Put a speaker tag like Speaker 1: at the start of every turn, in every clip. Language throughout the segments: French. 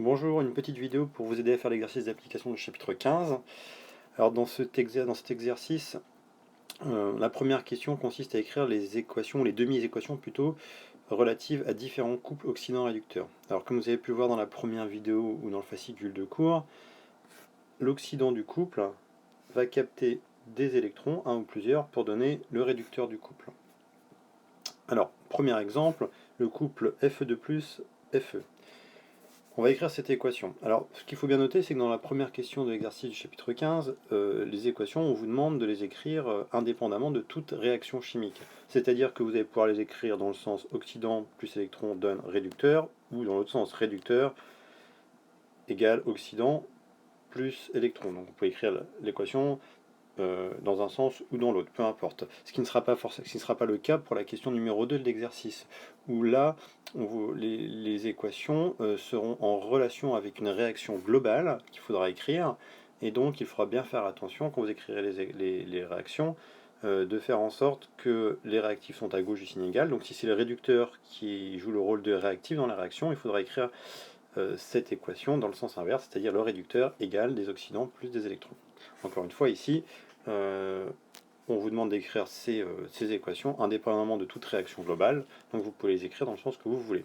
Speaker 1: Bonjour, une petite vidéo pour vous aider à faire l'exercice d'application du chapitre 15. Alors dans cet exercice, la première question consiste à écrire les équations, les demi-équations plutôt, relatives à différents couples oxydant-réducteurs. Alors comme vous avez pu le voir dans la première vidéo ou dans le fascicule de cours, l'oxydant du couple va capter des électrons, un ou plusieurs, pour donner le réducteur du couple. Alors, premier exemple, le couple Fe2+, Fe. On va écrire cette équation. Alors, ce qu'il faut bien noter, c'est que dans la première question de l'exercice du chapitre 15, les équations, on vous demande de les écrire indépendamment de toute réaction chimique. C'est-à-dire que vous allez pouvoir les écrire dans le sens oxydant plus électron donne réducteur, ou dans l'autre sens réducteur égale oxydant plus électron. Donc, vous pouvez écrire l'équation dans un sens ou dans l'autre, peu importe. Ce qui ne sera pas le cas pour la question numéro 2 de l'exercice, où là, les équations seront en relation avec une réaction globale qu'il faudra écrire, et donc il faudra bien faire attention quand vous écrirez les réactions, de faire en sorte que les réactifs sont à gauche du signe égal. Donc si c'est le réducteur qui joue le rôle de réactif dans la réaction, il faudra écrire cette équation dans le sens inverse, c'est-à-dire le réducteur égale des oxydants plus des électrons. Encore une fois, ici, on vous demande d'écrire ces équations indépendamment de toute réaction globale, donc vous pouvez les écrire dans le sens que vous voulez.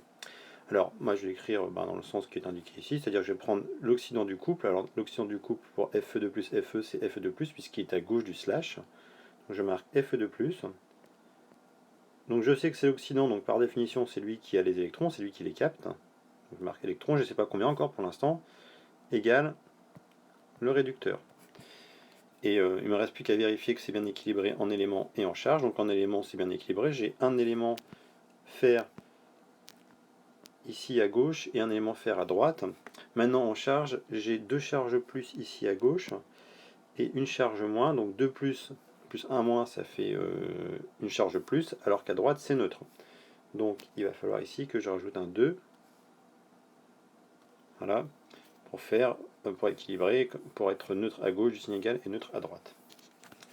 Speaker 1: Alors, moi je vais écrire dans le sens qui est indiqué ici, c'est-à-dire que je vais prendre l'oxydant du couple. Alors, l'oxydant du couple pour Fe2 plus Fe, c'est Fe2 plus, puisqu'il est à gauche du slash. Donc, je marque Fe2 plus. Donc, je sais que c'est l'oxydant, donc par définition, c'est lui qui a les électrons, c'est lui qui les capte. Donc, je marque électron, je ne sais pas combien encore pour l'instant, égale le réducteur. Et il ne me reste plus qu'à vérifier que c'est bien équilibré en éléments et en charge. Donc en éléments, c'est bien équilibré. J'ai un élément fer ici à gauche et un élément fer à droite. Maintenant en charge, j'ai deux charges plus ici à gauche et une charge moins. Donc 2 plus plus 1 moins, ça fait une charge plus, alors qu'à droite, c'est neutre. Donc il va falloir ici que je rajoute un 2. Voilà, pour équilibrer, pour être neutre à gauche du signe égal et neutre à droite.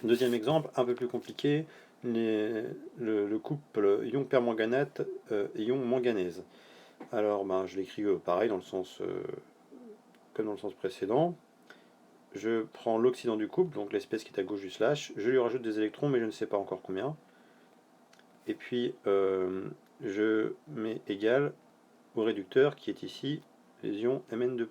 Speaker 1: Deuxième exemple, un peu plus compliqué, le couple ion permanganate, ion manganèse. Alors je l'écris pareil dans le sens comme dans le sens précédent. Je prends l'oxydant du couple, donc l'espèce qui est à gauche du slash, je lui rajoute des électrons mais je ne sais pas encore combien. Et puis je mets égal au réducteur qui est ici les ions Mn2+.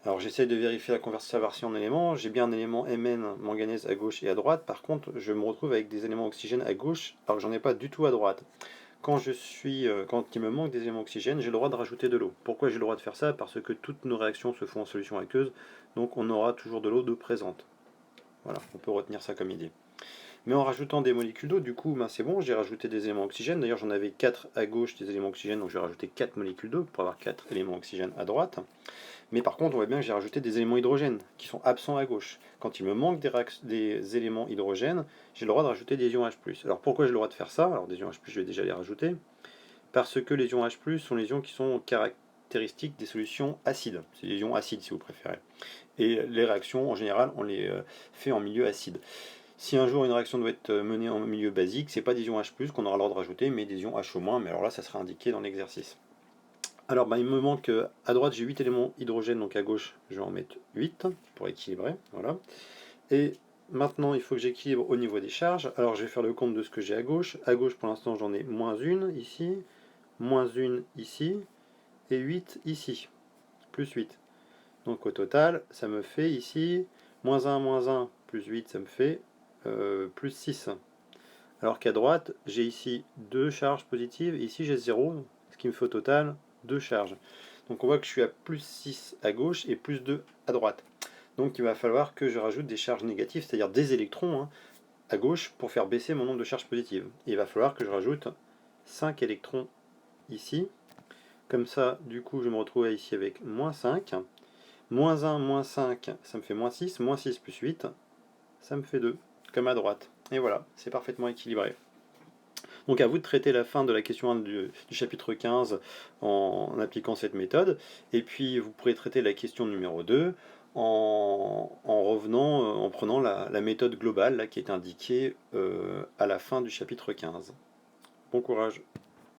Speaker 1: Alors j'essaie de vérifier la conversion en éléments, j'ai bien un élément Mn manganèse à gauche et à droite, par contre je me retrouve avec des éléments oxygène à gauche alors que j'en ai pas du tout à droite. Quand il me manque des éléments oxygène, j'ai le droit de rajouter de l'eau. Pourquoi j'ai le droit de faire ça? Parce que toutes nos réactions se font en solution aqueuse, donc on aura toujours de l'eau de présente. Voilà, on peut retenir ça comme idée. Mais en rajoutant des molécules d'eau, du coup, c'est bon, j'ai rajouté des éléments oxygène. D'ailleurs, j'en avais 4 à gauche des éléments oxygène, donc j'ai rajouté 4 molécules d'eau pour avoir 4 éléments oxygène à droite. Mais par contre, on voit bien que j'ai rajouté des éléments hydrogène qui sont absents à gauche. Quand il me manque des éléments hydrogène, j'ai le droit de rajouter des ions H+. Alors pourquoi j'ai le droit de faire ça? Alors des ions H+, je vais déjà les rajouter. Parce que les ions H+, sont les ions qui sont caractéristiques des solutions acides. C'est les ions acides si vous préférez. Et les réactions, en général, on les fait en milieu acide. Si un jour une réaction doit être menée en milieu basique, c'est pas des ions H+, qu'on aura le droit de rajouter, mais des ions H-, mais alors là, ça sera indiqué dans l'exercice. Alors il me manque, à droite j'ai 8 éléments hydrogène, donc à gauche je vais en mettre 8 pour équilibrer, voilà. Et maintenant il faut que j'équilibre au niveau des charges, alors je vais faire le compte de ce que j'ai à gauche pour l'instant j'en ai moins 1 ici, moins 1 ici, et 8 ici, plus 8. Donc au total ça me fait ici, moins 1, plus 8 ça me fait plus 6. Alors qu'à droite j'ai ici 2 charges positives, et ici j'ai 0, ce qui me fait au total 2 charges. Donc on voit que je suis à plus 6 à gauche et plus 2 à droite. Donc il va falloir que je rajoute des charges négatives, c'est-à-dire des électrons à gauche pour faire baisser mon nombre de charges positives. Et il va falloir que je rajoute 5 électrons ici. Comme ça, du coup, je me retrouve ici avec moins 5. Moins 1, moins 5, ça me fait moins 6. Moins 6 plus 8, ça me fait 2, comme à droite. Et voilà, c'est parfaitement équilibré. Donc à vous de traiter la fin de la question 1 du chapitre 15 en appliquant cette méthode. Et puis vous pourrez traiter la question numéro 2 en revenant, en prenant la méthode globale là, qui est indiquée à la fin du chapitre 15. Bon courage!